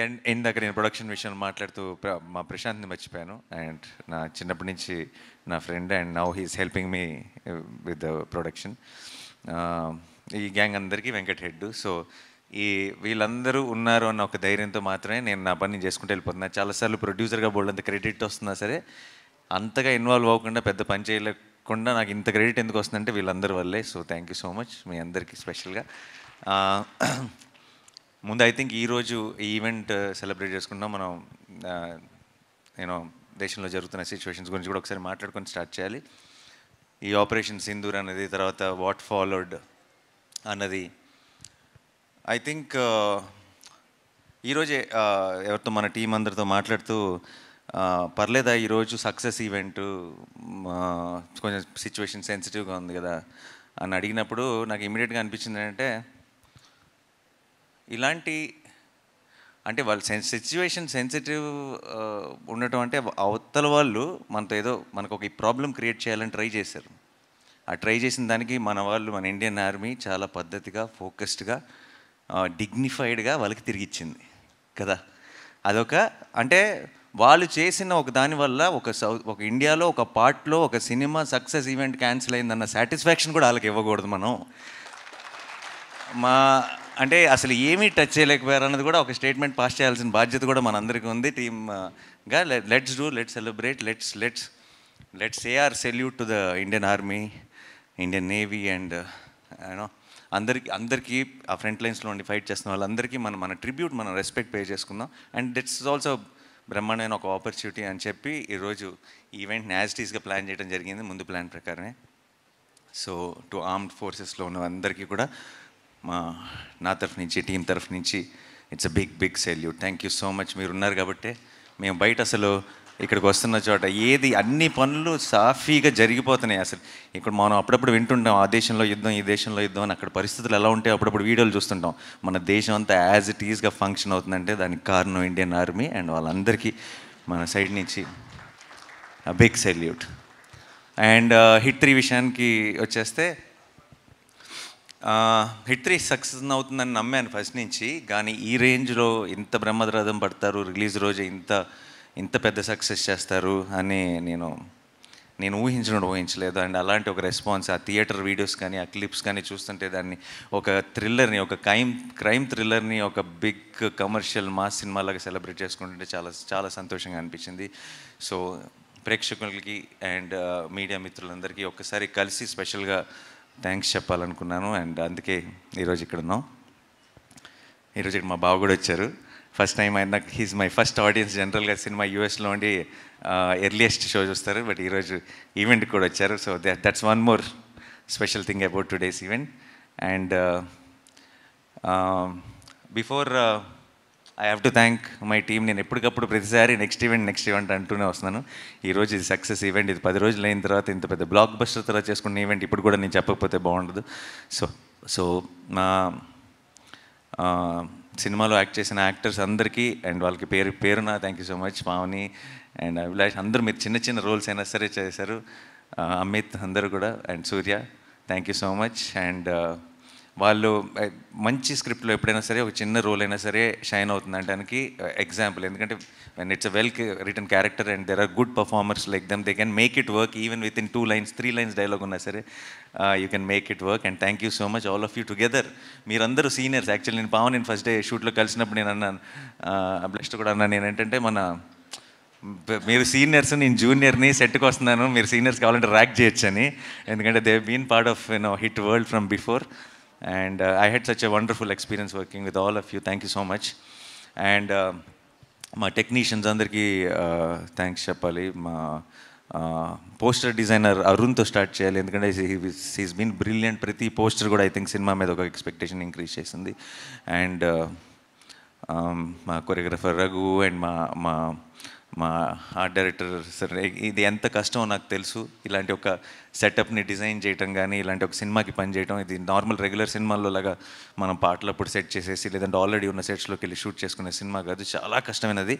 And ఇందాక నేను production విషయంలో మాట్లాడుతూ మా ప్రశాంత్ని మర్చిపోయాను. అండ్ నా చిన్నప్పటి నుంచి నా friend, and now he's helping me with the production. ఈ గ్యాంగ్ అందరికీ వెంకట్ హెడ్. సో వీళ్ళందరూ ఉన్నారు అన్న ఒక ధైర్యంతో మాత్రమే నేను నా పని చేసుకుంటూ వెళ్ళిపోతున్నా. చాలాసార్లు ప్రొడ్యూసర్గా బోల్డంత క్రెడిట్ వస్తున్నా సరే అంతగా ఇన్వాల్వ్ అవ్వకుండా, పెద్ద పని చేయలేకుండా నాకు ఇంత క్రెడిట్ ఎందుకు వస్తుందంటే వీళ్ళందరి వల్లే. So thank you so much మీ అందరికీ స్పెషల్గా. ముందు ఐ థింక్ ఈరోజు ఈ ఈవెంట్ సెలబ్రేట్ చేసుకుంటాం. మనం నేను దేశంలో జరుగుతున్న సిచ్యువేషన్స్ గురించి కూడా ఒకసారి మాట్లాడుకొని స్టార్ట్ చేయాలి. ఈ ఆపరేషన్ సింధూర్ అనేది, తర్వాత వాట్ ఫాలోడ్ అన్నది, ఐ థింక్ ఈరోజే ఎవరితో మన టీం అందరితో మాట్లాడుతూ పర్లేదా ఈరోజు సక్సెస్ ఈవెంటు, కొంచెం సిచ్యువేషన్ సెన్సిటివ్గా ఉంది కదా అని అడిగినప్పుడు నాకు ఇమీడియట్గా అనిపించింది ఏంటంటే, ఇలాంటి అంటే వాళ్ళు సిచ్యువేషన్ సెన్సిటివ్ ఉండటం అంటే అవతల వాళ్ళు మనతో ఏదో మనకు ఒక ప్రాబ్లం క్రియేట్ చేయాలని ట్రై చేశారు. ఆ ట్రై చేసిన దానికి మన వాళ్ళు, మన ఇండియన్ ఆర్మీ చాలా పద్ధతిగా, ఫోకస్డ్గా, డిగ్నిఫైడ్గా వాళ్ళకి తిరిగి ఇచ్చింది కదా. అదొక అంటే వాళ్ళు చేసిన ఒక దానివల్ల ఒక ఇండియాలో ఒక పార్ట్లో ఒక సినిమా సక్సెస్ ఈవెంట్ క్యాన్సిల్ అయిందన్న సాటిస్ఫాక్షన్ కూడా వాళ్ళకి ఇవ్వకూడదు మనం. అంటే అసలు ఏమీ టచ్ చేయలేకపోయారు అన్నది కూడా ఒక స్టేట్మెంట్ పాస్ చేయాల్సిన బాధ్యత కూడా మనందరికీ ఉంది టీమ్గా. Let's celebrate, let's say our salute to the Indian army, Indian navy, and you know అందరికీ ఆ ఫ్రంట్ లైన్స్లో ఉండి ఫైట్ చేస్తున్న వాళ్ళందరికీ మన ట్రిబ్యూట్, మనం రెస్పెక్ట్ పే చేసుకుందాం. అండ్ దట్స్ ఆల్సో బ్రహ్మాండమైన ఒక ఆపర్చునిటీ అని చెప్పి ఈరోజు ఈవెంట్ని యాజ్ ఇట్ ఈస్గా ప్లాన్ చేయడం జరిగింది, ముందు ప్లాన్ ప్రకారమే. సో టు ఆర్మ్డ్ ఫోర్సెస్లో ఉన్న అందరికీ కూడా నా తరఫు నుంచి, టీం తరఫు నుంచి it's a big salute. Thank you so much. మీరు ఉన్నారు కాబట్టి మేము బయట అసలు ఇక్కడికి వస్తున్న చోట అన్ని పనులు సాఫీగా జరిగిపోతున్నాయి. అసలు ఇక్కడ మనం అప్పుడప్పుడు వింటుంటాం ఆ దేశంలో యుద్ధం, ఈ దేశంలో యుద్ధం అని. అక్కడ పరిస్థితులు ఎలా ఉంటాయి అప్పుడప్పుడు వీడియోలు చూస్తుంటాం. మన దేశం అంతా యాజ్ ఇట్ ఈస్గా ఫంక్షన్ అవుతుందంటే దానికి కారణం ఇండియన్ ఆర్మీ. అండ్ వాళ్ళందరికీ మన సైడ్ నుంచి బిగ్ సెల్యూట్. అండ్ హిట్ 3 విషయానికి వచ్చేస్తే, హిట్ 3 సక్సెస్ అవుతుందని నమ్మాను ఫస్ట్ నుంచి. కానీ ఈ రేంజ్లో ఇంత బ్రహ్మరథం పడతారు, రిలీజ్ రోజు ఇంత పెద్ద సక్సెస్ చేస్తారు అని నేను ఊహించలేదు. అండ్ అలాంటి ఒక రెస్పాన్స్, ఆ థియేటర్ వీడియోస్ కానీ, ఆ క్లిప్స్ కానీ చూస్తుంటే దాన్ని ఒక థ్రిల్లర్ని, ఒక క్రైమ్ థ్రిల్లర్ని ఒక బిగ్ కమర్షియల్ మాస్ సినిమాలాగా సెలబ్రేట్ చేసుకుంటుంటే చాలా చాలా సంతోషంగా అనిపించింది. సో ప్రేక్షకులకి అండ్ మీడియా మిత్రులందరికీ ఒక్కసారి కలిసి స్పెషల్గా థ్యాంక్స్ చెప్పాలనుకున్నాను. అండ్ అందుకే ఈరోజు ఇక్కడ ఉన్నాం. ఈరోజు ఇక్కడ మా బావ కూడా వచ్చారు. ఫస్ట్ టైం ఆయన, హీజ్ మై ఫస్ట్ ఆడియన్స్. జనరల్గా సినిమా యూఎస్లో ఉండి ఎర్లియస్ట్ షో చూస్తారు, బట్ ఈరోజు ఈవెంట్కి కూడా వచ్చారు. So that's one more special thing about today's event. And before I have to thank my team. నేను ఎప్పటికప్పుడు ప్రతిసారి నెక్స్ట్ ఈవెంట్ అంటూనే వస్తున్నాను. ఈరోజు ఇది సక్సెస్ ఈవెంట్. ఇది 10 రోజులు అయిన తర్వాత ఇంత పెద్ద బ్లాక్ బస్టర్ తర్వాత చేసుకున్న ఈవెంట్ ఇప్పుడు కూడా నేను చెప్పకపోతే బాగుండదు. సో నా సినిమాలో యాక్ట్ చేసిన యాక్టర్స్ అందరికీ అండ్ వాళ్ళకి పేరున thank you so much. Pavani and Abhilash అందరూ మీరు చిన్న రోల్స్ అయినా సరే చేశారు. అమిత్ అందరూ కూడా, and Surya thank you so much. And వాళ్ళు మంచి స్క్రిప్ట్లో ఎప్పుడైనా సరే ఒక చిన్న రోల్ అయినా సరే షైన్ అవుతుందంటానికి ఎగ్జాంపుల్. ఎందుకంటే when it's a well written character and there are good performers like them, they can make it work even within 2 lines, 3 lines dialogue uన్నా సరే you can make it work. And thank you so much all of you together. మీరందరూ seniors. Actually నేను Pavan first day షూట్లో కలిసినప్పుడు నేను అన్నాను, blessed కూడా అన్నాను, నేను ఏంటంటే మీరు సీనియర్స్, నేను జూనియర్ని, సెట్కి వస్తున్నాను, మీరు సీనియర్స్ కావాలంటే ర్యాక్ చేయొచ్చు అని. ఎందుకంటే they been part of hit world from before. And I had such a wonderful experience working with all of you. Thank you so much. And మా టెక్నీషియన్స్ అందరికీ థ్యాంక్స్ చెప్పాలి. మా పోస్టర్ డిజైనర్ అరుణ్తో స్టార్ట్ చేయాలి. ఎందుకంటే he's been brilliant. ప్రతి poster కూడా I think cinema మీద ఒక ఎక్స్పెక్టేషన్ ఇంక్రీజ్ చేసింది. అండ్ మా కొరియోగ్రఫర్ రఘు అండ్ మా ఆర్ట్ డైరెక్టర్ సార్, ఇది ఎంత కష్టమో నాకు తెలుసు. ఇలాంటి ఒక సెటప్ని డిజైన్ చేయటం కానీ, ఇలాంటి ఒక సినిమాకి పని చేయటం, ఇది నార్మల్ రెగ్యులర్ సినిమాల్లో లాగా మనం పాటలు అప్పుడు సెట్ చేసేసి లేదంటే ఆల్రెడీ ఉన్న సెట్స్లోకి వెళ్ళి షూట్ చేసుకునే సినిమా కాదు, చాలా కష్టమైనది.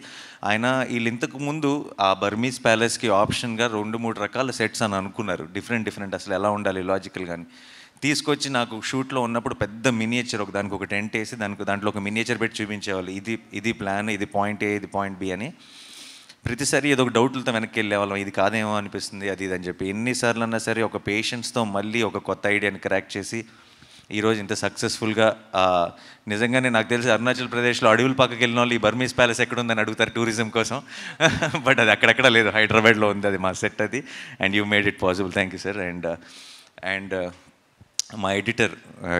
వీళ్ళు ఇంతకు ముందు ఆ బర్మీస్ ప్యాలెస్కి ఆప్షన్గా 2-3 రకాల సెట్స్ అని అనుకున్నారు, డిఫరెంట్ అసలు ఎలా ఉండాలి లాజికల్ కానీ. తీసుకొచ్చి నాకు షూట్లో ఉన్నప్పుడు పెద్ద మినియేచర్ దానికి ఒక టెంట్ వేసి దాంట్లో ఒక మినియేచర్ పెట్టి చూపించేవాళ్ళు, ఇది ప్లాన్, ఇది పాయింట్ ఏ, ఇది పాయింట్ బి అని. ప్రతిసారి ఏదో ఒక డౌట్లతో వెనక్కి వెళ్ళేవాళ్ళం, ఇది కాదేమో అనిపిస్తుంది అది ఇది అని చెప్పి. ఎన్నిసార్లు అన్నా సరే ఒక పేషెన్స్తో మళ్ళీ ఒక కొత్త ఐడియాని క్రాక్ చేసి ఈరోజు ఇంత సక్సెస్ఫుల్గా, నిజంగానే నాకు తెలిసి అరుణాచల్ ప్రదేశ్లో అడవుల పక్కకి వెళ్ళిన వాళ్ళు ఈ బర్మీస్ ప్యాలెస్ ఎక్కడ ఉందని అడుగుతారు టూరిజం కోసం. బట్ అది అక్కడెక్కడ లేదు, హైదరాబాద్లో ఉంది, అది మా సెట్ అది. And you made it possible, thank you sir. And మా ఎడిటర్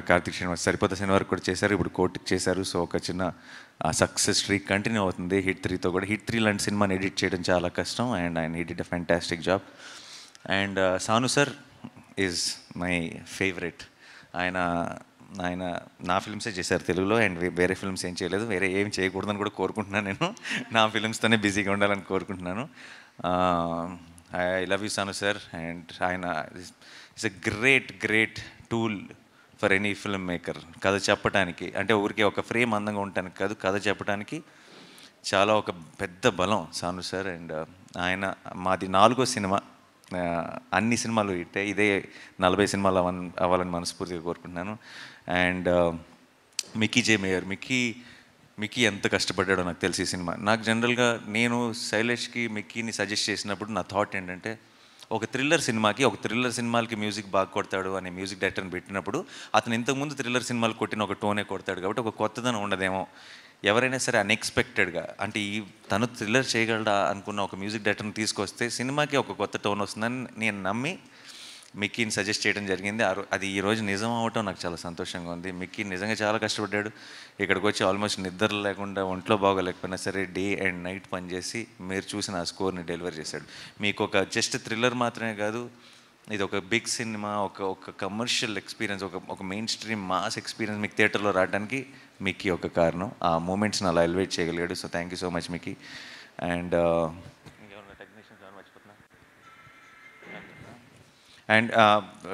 కార్తిక్ శ్రీనివాస్ సరిపోత సినిమా వరకు కూడా చేశారు, ఇప్పుడు కోర్టుకి చేశారు. సో ఒక చిన్న సక్సెస్ స్ట్రీక్ కంటిన్యూ అవుతుంది హిట్ 3తో కూడా. హిట్ 3 లాంటి సినిమాని ఎడిట్ చేయడం చాలా కష్టం, అండ్ ఆయన did a fantastic job. And Sanu sir is my favourite. ఆయన నా ఫిల్మ్సే చేశారు తెలుగులో, అండ్ వేరే ఫిల్మ్స్ ఏం చేయలేదు, వేరే ఏం చేయకూడదని కూడా కోరుకుంటున్నాను. నేను నా ఫిల్మ్స్తోనే బిజీగా ఉండాలని కోరుకుంటున్నాను. I love you Sanu sir. And ఆయన it's a great tool for any film maker. కథ చెప్పడానికి అంటే ఊరికే ఒక ఫ్రేమ్ అందంగా ఉండటానికి కాదు, కథ చెప్పడానికి చాలా ఒక పెద్ద బలం సాను సార్. అండ్ ఆయన మాది 4వ సినిమా, అన్ని సినిమాలు ఇదే 40 సినిమాలు అవ్వాలని మనస్ఫూర్తిగా కోరుకుంటున్నాను. And Mickey J mayor, Mickey ఎంత కష్టపడ్డాడో నాకు తెలిసి ఈ సినిమా. నాకు జనరల్గా నేను శైలేష్కి మిక్కీని సజెస్ట్ చేసినప్పుడు నా థాట్ ఏంటంటే, ఒక థ్రిల్లర్ సినిమాలకి మ్యూజిక్ బాగా కొడతాడు అనే మ్యూజిక్ డైరెక్టర్ని పెట్టినప్పుడు అతను ఇంతకుముందు థ్రిల్లర్ సినిమాలు కొట్టిన ఒక టోనే కొడతాడు కాబట్టి ఒక కొత్తదనం ఉండదేమో. ఎవరైనా సరే అన్ఎక్స్పెక్టెడ్గా అంటే తను థ్రిల్లర్ చేయగలడా అనుకున్న ఒక మ్యూజిక్ డైరెక్టర్ని తీసుకొస్తే సినిమాకి ఒక కొత్త టోన్ వస్తుందని నేను నమ్మి మిక్కీని సజెస్ట్ చేయడం జరిగింది. అది ఈరోజు నిజం అవటం నాకు చాలా సంతోషంగా ఉంది. మిక్కీ నిజంగా చాలా కష్టపడ్డాడు. ఇక్కడికి వచ్చి ఆల్మోస్ట్ నిద్ర లేకుండా, ఒంట్లో బాగోలేకపోయినా సరే డే అండ్ నైట్ పనిచేసి మీరు చూసిన ఆ స్కోర్ని డెలివర్ చేశాడు. మీకు ఒక జస్ట్ థ్రిల్లర్ మాత్రమే కాదు, ఇది ఒక బిగ్ సినిమా, ఒక కమర్షియల్ ఎక్స్పీరియన్స్, ఒక మెయిన్ స్ట్రీమ్ మాస్ ఎక్స్పీరియన్స్ మీకు థియేటర్లో రావడానికి మిక్కీ ఒక కారణం. ఆ మూమెంట్స్ని అలా ఎలివేట్ చేయగలిగాడు. So thank you so much Mickey. And and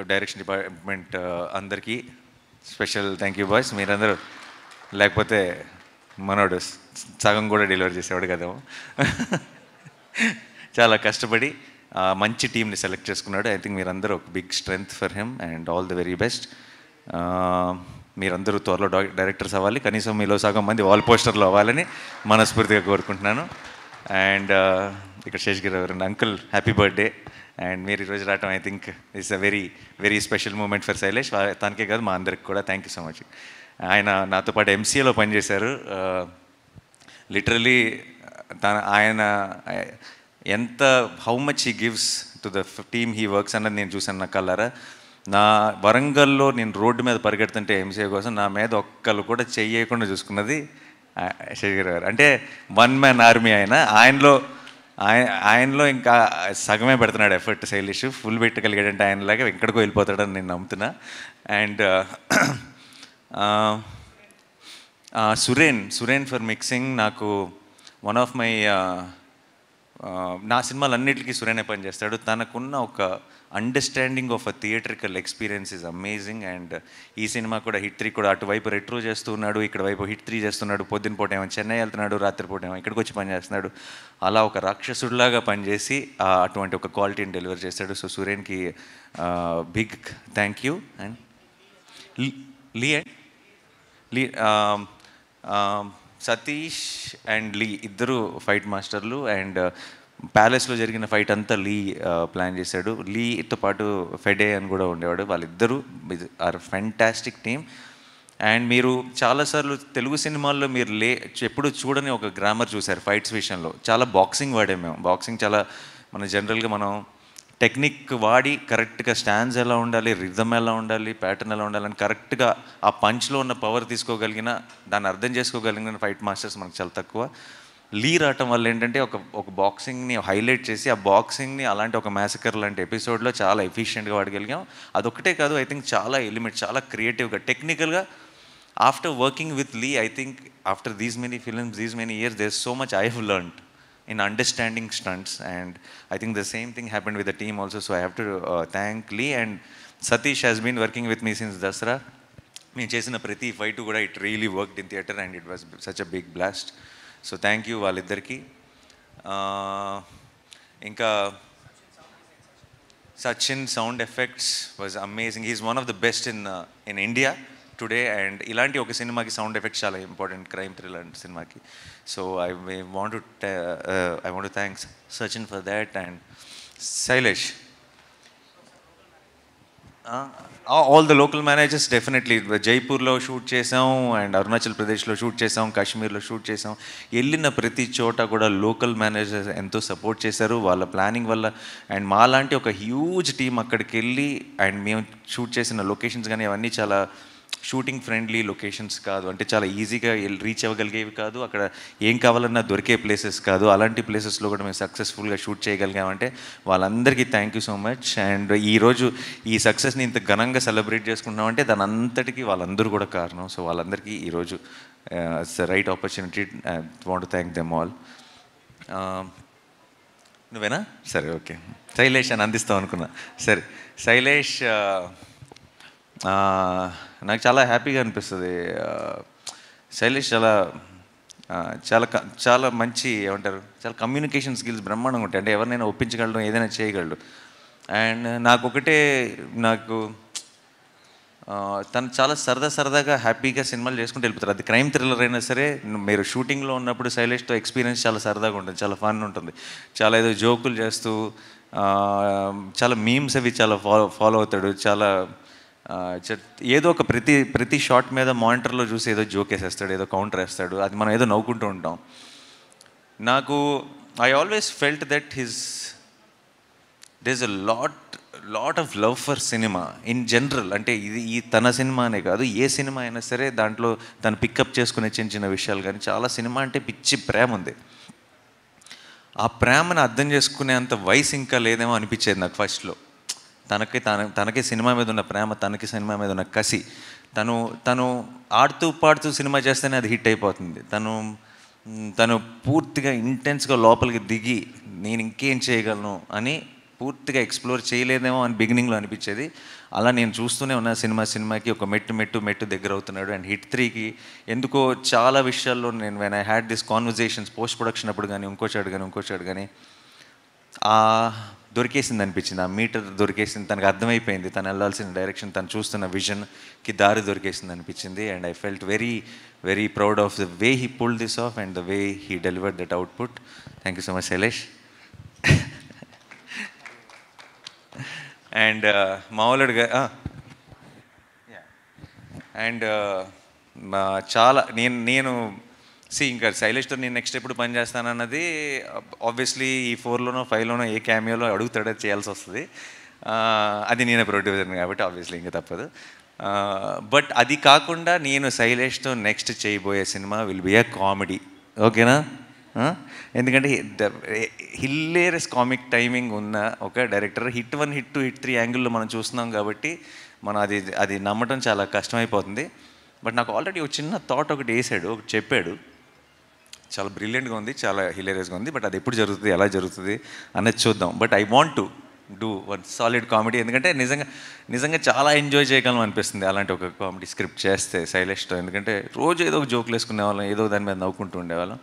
direction department అందరికీ స్పెషల్ థ్యాంక్ యూ బాయ్స్. మీరందరూ లేకపోతే మనోడు సగం కూడా డెలివరీ చేసేవాడు కదేమో. చాలా కష్టపడి మంచి టీంని సెలెక్ట్ చేసుకున్నాడు. ఐ థింక్ మీరందరూ ఒక big strength for him and all the very best. మీరందరూ త్వరలో డైరెక్టర్స్ అవ్వాలి, కనీసం మీలో సగం మంది వాల్ పోస్టర్లో అవ్వాలని మనస్ఫూర్తిగా కోరుకుంటున్నాను. అండ్ ఇక్కడ శేషగిరి గారు అంకుల్ హ్యాపీ బర్త్డే. అండ్ మీరు ఈరోజు రావటం I think it's a very special moment for Shailesh. తనకే కాదు మా అందరికి కూడా థ్యాంక్ యూ సో మచ్. ఆయన నాతో పాటు ఎంసీఏలో పనిచేశారు. లిటరలీ ఆయన ఎంత how much he gives to the team he works అన్నది నేను చూశాను నా కళ్ళారా. నా వరంగల్లో నేను రోడ్డు మీద పరిగెడుతుంటే ఎంసీఏ కోసం నా మీద ఒక్కళ్ళు కూడా చెయ్యకుండా చూసుకున్నది శేఖర్ గారు. అంటే 1 మ్యాన్ ఆర్మీ ఆయనలో ఇంకా సగమే పెడుతున్నాడు ఎఫర్ట్. శైలేష్ ఫుల్ పెట్టగలిగాడంటే ఆయనలాగా ఎక్కడికో వెళ్ళిపోతాడని నేను నమ్ముతున్నా. And Suren for mixing. నాకు వన్ ఆఫ్ మై నా సినిమాలన్నిటికీ సురేనే పనిచేస్తాడు. తనకున్న ఒక understanding of a theatrical experience is amazing. And ఈ సినిమా కూడా హిట్ 3 కూడా అటువైపు రెట్రో చేస్తున్నాడు, ఇక్కడ వైపు హిట్ 3 చేస్తున్నాడు. పొద్దున పూట ఏమో చెన్నై వెళ్తున్నాడు, రాత్రిపూట ఏమో ఇక్కడికి వచ్చి పనిచేస్తున్నాడు. అలా ఒక రాక్షసుడిలాగా పనిచేసి అటువంటి ఒక క్వాలిటీని డెలివర్ చేశాడు. సో సురేన్కి బిగ్ థ్యాంక్ యూ. అండ్ లీ సతీష్ అండ్ లీ ఇద్దరు ఫైట్ మాస్టర్లు. అండ్ ప్యాలెస్లో జరిగిన ఫైట్ అంతా లీ ప్లాన్ చేశాడు. లీతో పాటు ఫెడే అని కూడా ఉండేవాడు. వాళ్ళిద్దరూ ఆర్ ఫ్యాంటాస్టిక్ టీమ్. అండ్ మీరు చాలాసార్లు తెలుగు సినిమాల్లో మీరు ఎప్పుడు చూడని ఒక గ్రామర్ చూశారు ఫైట్స్ విషయంలో. చాలా బాక్సింగ్ వాడాం మేము. బాక్సింగ్ చాలా జనరల్గా మనం టెక్నిక్ వాడి కరెక్ట్గా స్టాండ్స్ ఎలా ఉండాలి, రిథమ్ ఎలా ఉండాలి, ప్యాటర్న్ ఎలా ఉండాలని కరెక్ట్గా ఆ పంచ్లో ఉన్న పవర్ తీసుకోగలిగిన, దాన్ని అర్థం చేసుకోగలిగిన ఫైట్ మాస్టర్స్ మనకు చాలా తక్కువ. లీ రావటం వల్ల ఏంటంటే ఒక బాక్సింగ్ని హైలైట్ చేసి ఆ బాక్సింగ్ని అలాంటి ఒక మ్యాసకర్ లాంటి ఎపిసోడ్లో చాలా ఎఫిషియెంట్గా వాడగలిగాం. అదొక్కటే కాదు, ఐ థింక్ చాలా ఎలిమెంట్, చాలా క్రియేటివ్గా, టెక్నికల్గా. After working with Lee, I think after these many films, these many years, there's so much I have learned in understanding stunts, and I think the same thing happened with the team also. So I have to thank Lee. And Satish has been working with me since Dasra. నేను చేసిన ప్రతి fight కూడా it really worked in theatre and it was such a big blast. So thank you వాళ్ళిద్దరికి. ఇంకా Sachin sound effects was amazing. He's one of the best in India today, and ఇలాంటి ఒక సినిమాకి sound effects చాలా important, crime thriller సినిమాకి. So I want to thank Sachin for that, and Sailesh. All the local managers definitely. జైపూర్లో shoot చేసాం, and Arunachal ప్రదేశ్లో shoot చేసాం, కాశ్మీర్లో షూట్ చేసాం. వెళ్ళిన ప్రతి చోట కూడా లోకల్ మేనేజర్స్ ఎంతో సపోర్ట్ చేశారు వాళ్ళ ప్లానింగ్ వల్ల. అండ్ మాలాంటి ఒక హ్యూజ్ టీం అక్కడికి వెళ్ళి, అండ్ మేము షూట్ చేసిన లొకేషన్స్ కానీ అవన్నీ చాలా షూటింగ్ ఫ్రెండ్లీ లొకేషన్స్ కాదు, అంటే చాలా ఈజీగా రీచ్ అవ్వగలిగేవి కాదు, అక్కడ ఏం కావాలన్నా దొరికే ప్లేసెస్ కాదు. అలాంటి ప్లేసెస్లో కూడా మేము సక్సెస్ఫుల్గా షూట్ చేయగలిగామంటే వాళ్ళందరికీ thank you so much. And ఈరోజు ఈ సక్సెస్ని ఇంత ఘనంగా సెలబ్రేట్ చేసుకుంటున్నామంటే దాని అంతటికీ వాళ్ళందరూ కూడా కారణం. సో వాళ్ళందరికీ ఈరోజు it's the right opportunity. I want to thank them all. నువ్వేనా? సరే, ఓకే. శైలేష్ అని అందిస్తాం అనుకున్నా. సరే, శైలేష్ నాకు చాలా హ్యాపీగా అనిపిస్తుంది. శైలేష్ చాలా చాలా చాలా మంచి, ఏమంటారు, చాలా కమ్యూనికేషన్ స్కిల్స్ బ్రహ్మాండంగా ఉంటాయి. అంటే ఎవరినైనా ఒప్పించగలడు, ఏదైనా చేయగలడు. అండ్ నాకు తను చాలా సరదాగా హ్యాపీగా సినిమాలు చేసుకుంటూ వెళ్ళిపోతారు. అది క్రైమ్ థ్రిల్లర్ అయినా సరే, మీరు షూటింగ్లో ఉన్నప్పుడు శైలేష్తో ఎక్స్పీరియన్స్ చాలా సరదాగా ఉంటుంది, చాలా ఫన్ ఉంటుంది. చాలా ఏదో జోకులు చేస్తూ చాలా మీమ్స్ అవి చాలా ఫాలో అవుతాడు. చాలా ఏదో ఒక ప్రతి షాట్ మీద మానిటర్లో చూసి ఏదో జోక్ వేసేస్తాడు, ఏదో కౌంటర్ వేస్తాడు, అది మనం ఏదో నవ్వుకుంటూ ఉంటాం. I always felt that there is a lot of love for cinema in general. అంటే ఈ తన సినిమానే కాదు, ఏ సినిమా అయినా సరే దాంట్లో తను పికప్ చేసుకునే చిన్న విషయాలు కానీ చాలా సినిమా అంటే పిచ్చి ప్రేమ ఉంది. ఆ ప్రేమను అర్థం చేసుకునేంత వయసు ఇంకా లేదేమో అనిపించేది నాకు ఫస్ట్లో. తనకి సినిమా మీద ఉన్న ప్రేమ, తనకి సినిమా మీద ఉన్న కసి, తను ఆడుతూ పాడుతూ సినిమా చేస్తేనే అది హిట్ అయిపోతుంది. తను పూర్తిగా ఇంటెన్స్గా లోపలికి దిగి నేను ఇంకేం చేయగలను అని పూర్తిగా ఎక్స్ప్లోర్ చేయలేదేమో అని బిగినింగ్లో అనిపించేది. అలా నేను చూస్తూనే ఉన్న సినిమాకి ఒక మెట్టు దగ్గర అవుతున్నాడు. అండ్ హిట్ 3కి ఎందుకో చాలా విషయాల్లో నేను when I had this conversations post production అప్పుడు కానీ ఇంకోచాడు కానీ దొరికేసింది అనిపించింది. ఆ మీటర్ దొరికేసింది, తనకు అర్థమైపోయింది తను వెళ్ళాల్సిన డైరెక్షన్, తను చూస్తున్న విజన్కి దారి దొరికేసింది అనిపించింది. And I felt very very proud of the way he pulled this of and the way he delivered that output. Thank you so much Shailesh. And మామూలుగా అండ్ చాలా నేను ఇంకా శైలేష్తో నేను నెక్స్ట్ ఎప్పుడు పని చేస్తానన్నది ఆబ్వియస్లీ ఈ 4లోనో 5లోనో ఏ క్యామియోలో అడుగుతాడో చేయాల్సి వస్తుంది. అది నేనే ప్రొడ్యూసర్ని కాబట్టి ఆబ్వియస్లీ ఇంకా తప్పదు. బట్ అది కాకుండా నేను శైలేష్తో నెక్స్ట్ చేయబోయే cinema will be A comedy. ఓకేనా? ఎందుకంటే హిల్లేరియస్ కామిక్ టైమింగ్ ఉన్న ఒక డైరెక్టర్. హిట్ 1, హిట్ 2, హిట్ 3 యాంగిల్లో మనం చూస్తున్నాం కాబట్టి మనం అది నమ్మటం చాలా కష్టమైపోతుంది. బట్ నాకు ఆల్రెడీ ఒక చిన్న థాట్ ఒకటి చెప్పాడు, చాలా బ్రిలియంట్గా ఉంది, చాలా హిలేరియస్గా ఉంది. బట్ అది ఎప్పుడు జరుగుతుంది, ఎలా జరుగుతుంది అనేది చూద్దాం. But I want to do one solid comedy. ఎందుకంటే నిజంగా చాలా ఎంజాయ్ చేయగలం అనిపిస్తుంది అలాంటి ఒక కామెడీ స్క్రిప్ట్ చేస్తే శైలేష్తో. ఎందుకంటే రోజు ఏదో ఒక జోకులు వేసుకునే వాళ్ళం, ఏదో దాని మీద నవ్వుకుంటూ ఉండేవాళ్ళం.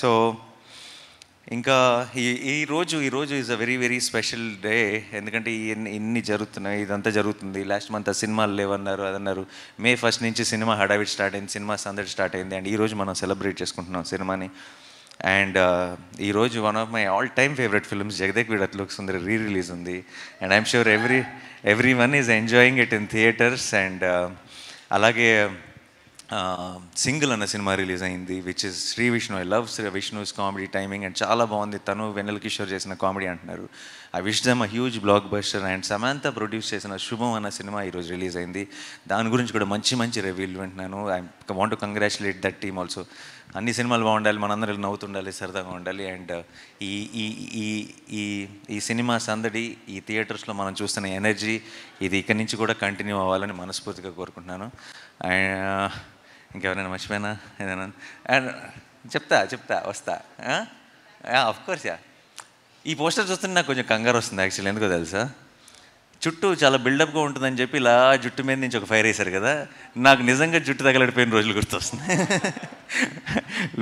సో ఇంకా ఈరోజు is a very very special day. ఎందుకంటే ఇన్ని జరుగుతున్నాయి, ఇదంతా జరుగుతుంది. లాస్ట్ మంత్ సినిమాలు లేవన్నారు, అదన్నారు. May 1 నుంచి సినిమా హడావిడి స్టార్ట్ అయింది, సినిమా సందడి స్టార్ట్ అయింది. అండ్ ఈరోజు మనం సెలబ్రేట్ చేసుకుంటున్నాం సినిమాని. అండ్ ఈరోజు one of my all time favourite films Jagadeka Veerudu Athiloka Sundari release ఉంది. And I'm sure everyone is enjoying it in theatres. And అలాగే సింగిల్ అన్న సినిమా రిలీజ్ అయింది, which is Sri Vishnu. I love Sri Vishnu's comedy timing and చాలా బాగుంది. తను వెన్నెల కిషోర్ చేసిన కామెడీ అంటున్నారు. I wish them a huge blockbuster. And Samantha produce చేసిన శుభం అన్న సినిమా ఈరోజు రిలీజ్ అయింది. దాని గురించి కూడా మంచి రివ్యూలు వింటున్నాను. I want to congratulate that team also. అన్ని సినిమాలు బాగుండాలి, మనందరూ నవ్వుతుండాలి, సరదాగా ఉండాలి. అండ్ ఈ సినిమా సందడి, ఈ థియేటర్స్లో మనం చూస్తున్న ఎనర్జీ, ఇది ఇక్కడి నుంచి కూడా కంటిన్యూ అవ్వాలని మనస్ఫూర్తిగా కోరుకుంటున్నాను. అండ్ ఇంకెవరైనా మర్చిపోయినా ఏదైనా అండ్ చెప్తా వస్తా. అఫ్కోర్స్ ఈ పోస్టర్ చూస్తుంటే నాకు కొంచెం కంగారు వస్తుంది యాక్చువల్లీ. ఎందుకో తెలుసా, చుట్టూ చాలా బిల్డప్గా ఉంటుందని చెప్పి ఇలా జుట్టు మీద నుంచి ఒక ఫైర్ వేశారు కదా, నాకు నిజంగా జుట్టు తగలడిపోయిన రోజులు గుర్తొస్తుంది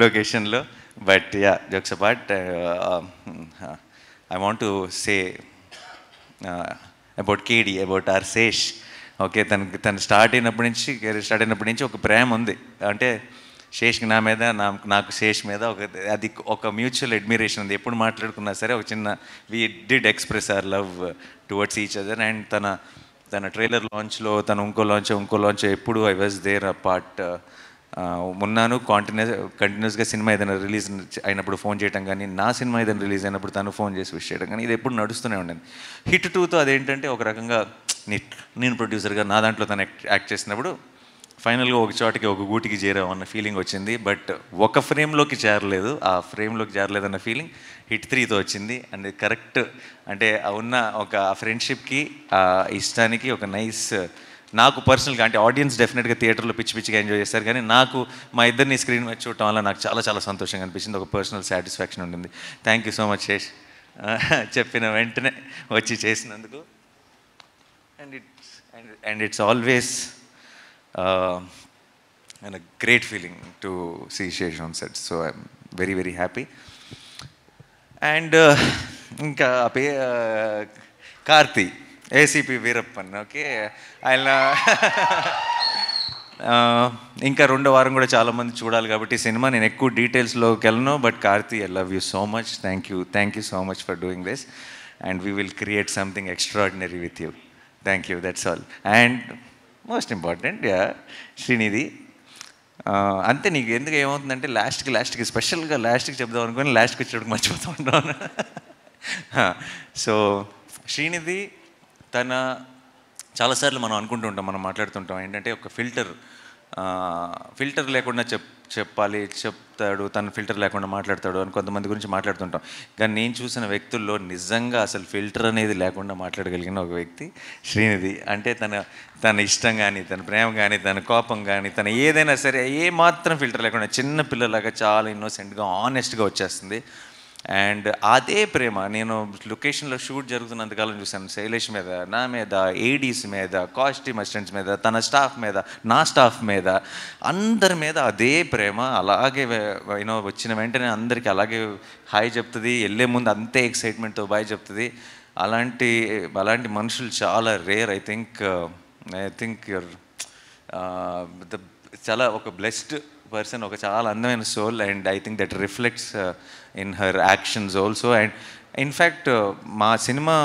లొకేషన్లో. But jokes apart, I want to say about KD, about our Sesh. Okay, తను స్టార్ట్ అయినప్పటి నుంచి, కెరీర్ స్టార్ట్ అయినప్పటి నుంచి ఒక ప్రేమ ఉంది. అంటే శేష్కి నా మీద, నాకు శేష్ మీద అది ఒక మ్యూచువల్ అడ్మిరేషన్ ఉంది. ఎప్పుడు మాట్లాడుకున్నా సరే ఒక చిన్న we did express our love towards each other. And తన ట్రైలర్ లాంచ్లో, తన ఇంకో లాంచ్ ఎప్పుడు I was there a part ఉన్నాను. కంటిన్యూస్గా సినిమా ఏదైనా రిలీజ్ అయినప్పుడు ఫోన్ చేయడం కానీ, నా సినిమా ఏదైనా రిలీజ్ అయినప్పుడు తను ఫోన్ చేసి విష్ చేయడం కానీ, ఇది ఎప్పుడు నడుస్తూనే ఉండేది. హిట్ 2తో అదేంటంటే ఒక రకంగా నేను ప్రొడ్యూసర్గా నా దాంట్లో తను యాక్ట్ చేసినప్పుడు ఫైనల్గా ఒక చోటికి, ఒక గూటికి చేరామన్న ఫీలింగ్ వచ్చింది. బట్ ఒక ఫ్రేమ్లోకి చేరలేదు, ఆ ఫ్రేమ్లోకి చేరలేదన్న ఫీలింగ్ హిట్ 3తో వచ్చింది. అండ్ కరెక్ట్ అంటే ఉన్న ఒక ఫ్రెండ్షిప్కి, ఆ ఇష్టానికి ఒక నైస్, నాకు పర్సనల్గా అంటే ఆడియన్స్ డెఫినెట్గా థియేటర్లో పిచ్చిగా ఎంజాయ్ చేస్తారు, కానీ నాకు మా ఇద్దరిని స్క్రీన్ మీద చూడటం వల్ల నాకు చాలా చాలా సంతోషంగా అనిపించింది. ఒక పర్సనల్ సాటిస్ఫాక్షన్ ఉంటుంది. Thank you so much Sesh, చెప్పిన వెంటనే వచ్చి చేసినందుకు. And it's always and a great feeling to see Shesh on set, so I'm very very happy. And ఇంకా కార్తీ, ఏసీపీ వీరప్పన్. ఓకే, ఆయన ఇంకా 2వ వారం కూడా చాలామంది చూడాలి కాబట్టి సినిమా నేను ఎక్కువ డీటెయిల్స్లోకి వెళ్ళను. But Karthi, I love you so much. Thank you so much for doing this, and we will create something extraordinary with you. Thank you, that's all. And most important, Srinidhi. అంతే, నీకు ఎందుకు ఏమవుతుందంటే లాస్ట్కి స్పెషల్గా లాస్ట్కి చెప్దాం అనుకొని లాస్ట్కి వచ్చేటప్పుడు మర్చిపోతూ ఉంటాను. సో శ్రీనిధి చాలాసార్లు మనం అనుకుంటూ ఉంటాం, మనం మాట్లాడుతుంటాం ఏంటంటే ఒక ఫిల్టర్ లేకుండా చెప్తాడు, తను ఫిల్టర్ లేకుండా మాట్లాడతాడు అని కొంతమంది గురించి మాట్లాడుతుంటాం. కానీ నేను చూసిన వ్యక్తుల్లో నిజంగా అసలు ఫిల్టర్ అనేది లేకుండా మాట్లాడగలిగిన ఒక వ్యక్తి శ్రీనిధి. అంటే తన ఇష్టం కానీ, తన ప్రేమ కానీ, తన కోపం కానీ, తన ఏదైనా సరే ఏ మాత్రం ఫిల్టర్ లేకుండా చిన్న పిల్లలాగా చాలా ఇన్నోసెంట్గా ఆనెస్ట్గా వచ్చేస్తుంది. అండ్ అదే ప్రేమ నేను లొకేషన్లో షూట్ జరుగుతున్నంతకాలం చూశాను. శైలేష్ మీద, నా మీద, ఏడీస్ మీద, కాస్ట్యూమ్ అసిస్టెంట్స్ మీద, తన స్టాఫ్ మీద, నా స్టాఫ్ మీద, అందరి మీద అదే ప్రేమ. అలాగే వచ్చిన వెంటనే అందరికీ అలాగే హాయ్ చెప్తుంది, వెళ్ళే ముందు అంతే ఎక్సైట్మెంట్తో బాయ్ చెప్తుంది. అలాంటి మనుషులు చాలా రేర్. ఐ థింక్ యూర్ చాలా ఒక బ్లెస్డ్ పర్సన్, ఒక చాలా అందమైన soul. And I think that reflects in her actions also. And in fact మా సినిమా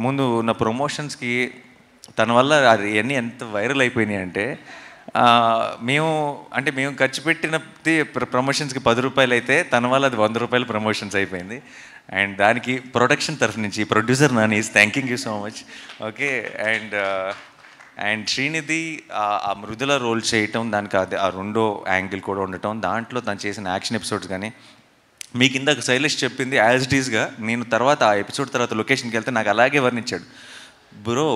ముందు ఉన్న ప్రమోషన్స్కి తన వల్ల అది అన్నీ ఎంత వైరల్ అయిపోయినాయి అంటే, మేము ఖర్చు పెట్టినది ప్రమోషన్స్కి 10 రూపాయలు అయితే తన వల్ల అది 100 రూపాయలు ప్రమోషన్స్ అయిపోయింది. అండ్ దానికి ప్రొడక్షన్ తరఫు నుంచి producer Nani is thanking you so much. Okay, and Srinidhi ఆ మృదుల రోల్ చేయటం, దానికి ఆ 2వ యాంగిల్ కూడా ఉండటం, దాంట్లో తను చేసిన యాక్షన్ ఎపిసోడ్స్ కానీ, మీకు ఇందాక శైలేష్ చెప్పింది యాజ్ ఇట్ ఈస్గా నేను తర్వాత ఆ ఎపిసోడ్ తర్వాత లొకేషన్కి వెళ్తే నాకు అలాగే వర్ణించాడు. బ్రో,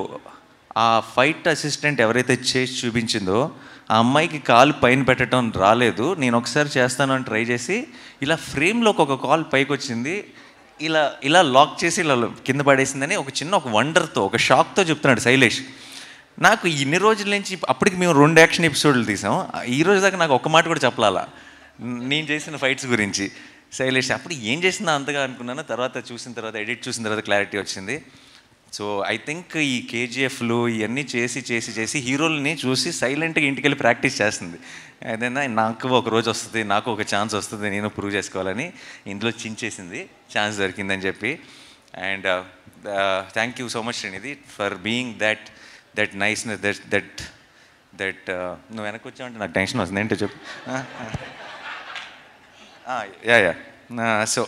ఆ ఫైట్ అసిస్టెంట్ ఎవరైతే చేసి చూపించిందో ఆ అమ్మాయికి కాలు పైన పెట్టడం రాలేదు, నేను ఒకసారి చేస్తాను అని ట్రై చేసి ఇలా ఫ్రేమ్లోకి ఒక కాల్ పైకి వచ్చింది, ఇలా లాక్ చేసి ఇలా కింద పడేసిందని ఒక వండర్తో, ఒక షాక్తో చెప్తున్నాడు శైలేష్. నాకు ఇన్ని రోజుల నుంచి, అప్పటికి మేము 2 యాక్షన్ ఎపిసోడ్లు తీసాం, ఈ రోజు దాకా నాకు ఒక్క మాట కూడా చెప్పాలా నేను చేసిన ఫైట్స్ గురించి. శైలేష్ అప్పుడు ఏం చేసిందా అంతగా అనుకున్నాను, తర్వాత ఎడిట్ చూసిన తర్వాత క్లారిటీ వచ్చింది. సో ఐ థింక్ ఈ కేజీఎఫ్లు ఇవన్నీ చేసి హీరోలని చూసి సైలెంట్గా ఇంటికి వెళ్ళి ప్రాక్టీస్ చేస్తుంది. ఏదైనా నాకు ఒక రోజు వస్తుంది, నాకు ఒక ఛాన్స్ వస్తుంది, నేను ప్రూవ్ చేసుకోవాలని ఇందులో చించేసింది, ఛాన్స్ దొరికిందని చెప్పి. And thank you so much Srinidhi for being that niceness, that నువ్వు వెనక్కి వచ్చావంటే నాకు టెన్షన్ వస్తుంది. ఏంటో చెప్పు. సో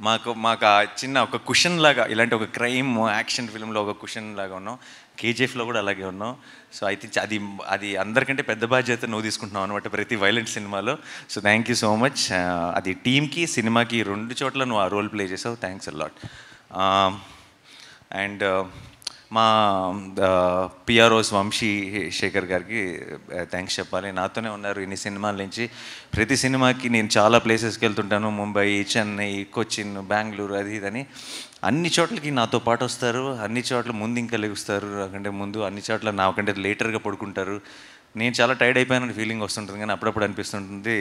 మాకు ఆ చిన్న ఒక కుషన్ లాగా, ఇలాంటి ఒక క్రైమ్ యాక్షన్ ఫిల్మ్లో ఒక కుషన్ లాగా ఉన్నాం, కేజీఎఫ్లో కూడా అలాగే ఉన్నాం. సో ఐ థింక్ అది అందరికంటే పెద్ద బాధ్యత నువ్వు తీసుకుంటున్నావు అనమాట ప్రతి వైలెంట్ సినిమాలో. So thank you so much. అది టీమ్కి, సినిమాకి 2 చోట్ల నువ్వు ఆ రోల్ ప్లే చేసావు. Thanks a lot. అండ్ మా పిఆర్ఓస్ వంశీ శేఖర్ గారికి థ్యాంక్స్ చెప్పాలి. నాతోనే ఉన్నారు ఇన్ని సినిమాల నుంచి. ప్రతి సినిమాకి నేను చాలా ప్లేసెస్కి వెళ్తుంటాను, ముంబై, చెన్నై, కొచ్చిన్, బెంగళూరు, అది ఇదని. అన్ని చోట్లకి నాతో పాటు వస్తారు, అన్ని చోట్ల ముందు ఇంకా లెగుస్తారు, నాకంటే ముందు, అన్ని చోట్ల నాకంటే లేటర్గా పడుకుంటారు. నేను చాలా టైర్డ్ అయిపోయానని ఫీలింగ్ వస్తుంటుంది, కానీ అప్పుడప్పుడు అనిపిస్తుంటుంది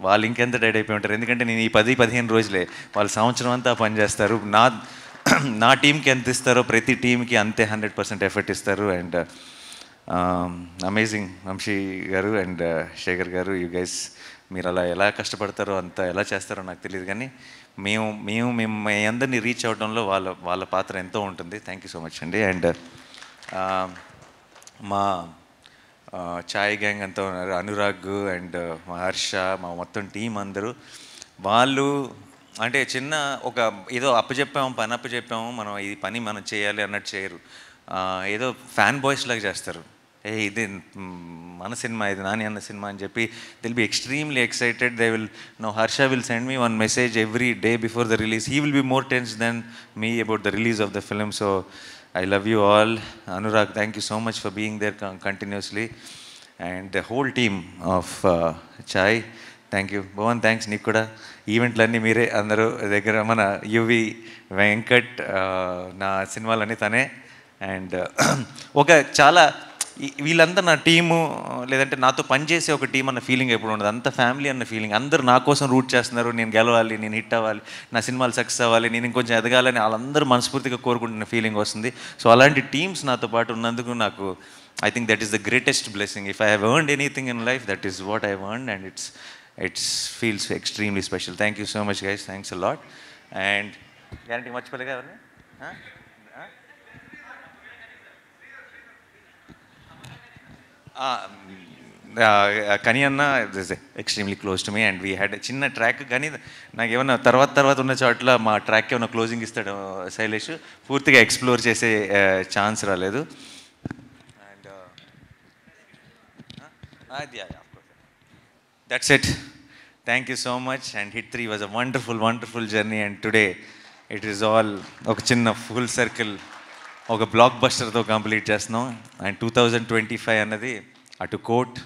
వాళ్ళు ఇంకెంత టైర్డ్ అయిపోయి ఉంటారు. ఎందుకంటే నేను ఈ 10-15 రోజులే, వాళ్ళు సంవత్సరం అంతా పనిచేస్తారు. నా టీంకి ఎంత ఇస్తారో ప్రతి టీంకి అంతే 100% ఎఫర్ట్ ఇస్తారు. అండ్ అమేజింగ్ వంశీ గారు అండ్ శేఖర్ గారు, యూ గైస్ మీరు అలా ఎలా కష్టపడతారో అంత ఎలా చేస్తారో నాకు తెలియదు, కానీ మేము మీ అందరినీ రీచ్ అవ్వడంలో వాళ్ళ పాత్ర ఎంతో ఉంటుంది. థ్యాంక్ యూ సో మచ్ అండి. అండ్ మా ఛాయ్ గ్యాంగ్ అంతా ఉన్నారు, అనురాగ్ అండ్ మా హర్ష, మా మొత్తం టీం అందరూ, వాళ్ళు అంటే చిన్న ఒక ఏదో పని అప్పచెప్పాము, మనం ఈ పని మనం చేయాలి అన్నట్టు చేయరు. ఏదో ఫ్యాన్ బాయ్స్ లాగా చేస్తారు. ఇది మన సినిమా, ఇది నాని అన్న సినిమా అని చెప్పి దిల్ be extremely excited. They will know Harsha will send me one message every day before the release. He will be more tense than me about the release of the film. So I love you all. Anurag, thank you so much for being there continuously. And the whole team of Chai, thank you. Bhavan, thanks నీకు కూడా. ఈవెంట్లన్నీ మీరే అందరూ దగ్గర, మన UV Venkat నా సినిమాలన్నీ తనే. And ఒక చాలా వీళ్ళంతా నా టీము, లేదంటే నాతో పనిచేసే ఒక టీం అన్న ఫీలింగ్ ఎప్పుడు ఉండదు. అంత ఫ్యామిలీ అన్న ఫీలింగ్. అందరూ నా కోసం రూట్ చేస్తున్నారు, నేను గెలవాలి, నేను హిట్ అవ్వాలి, నా సినిమాలు సక్సెస్ అవ్వాలి, నేను ఇంకొంచెం ఎదగాలని వాళ్ళందరూ మనస్ఫూర్తిగా కోరుకుంటున్న ఫీలింగ్ వస్తుంది. సో అలాంటి టీమ్స్ నాతో పాటు ఉన్నందుకు నాకు I think that is the greatest blessing. If I have earned anything in life, that is what I earned, and it's feels extremely special. Thank you so much guys, thanks a lot. And guarantee మర్చిపోలేగా ఎవరిని? కని అన్న is extremely close to me, and we had చిన్న track. కానీ నాకు ఏమన్నా తర్వాత ఉన్న చోట్ల మా ట్రాక్ ఏమైనా క్లోజింగ్ ఇస్తాడు శైలేష్, పూర్తిగా ఎక్స్ప్లోర్ చేసే ఛాన్స్ రాలేదు. And that's it. Thank you so much. And hit 3 was a wonderful journey, and today it is all ఒక చిన్న ఫుల్ సర్కిల్, ఒక బ్లాక్ బస్టర్తో కంప్లీట్ చేస్తున్నాం. అండ్ 2025 అన్నది అటు కోట్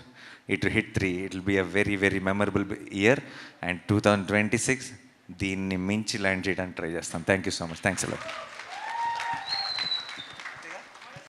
ఇటు hit 3, it will be a very memorable year. And 2026 దీన్ని మించి land చేయడానికి ట్రై చేస్తాం. Thank you so much. Thanks a lot.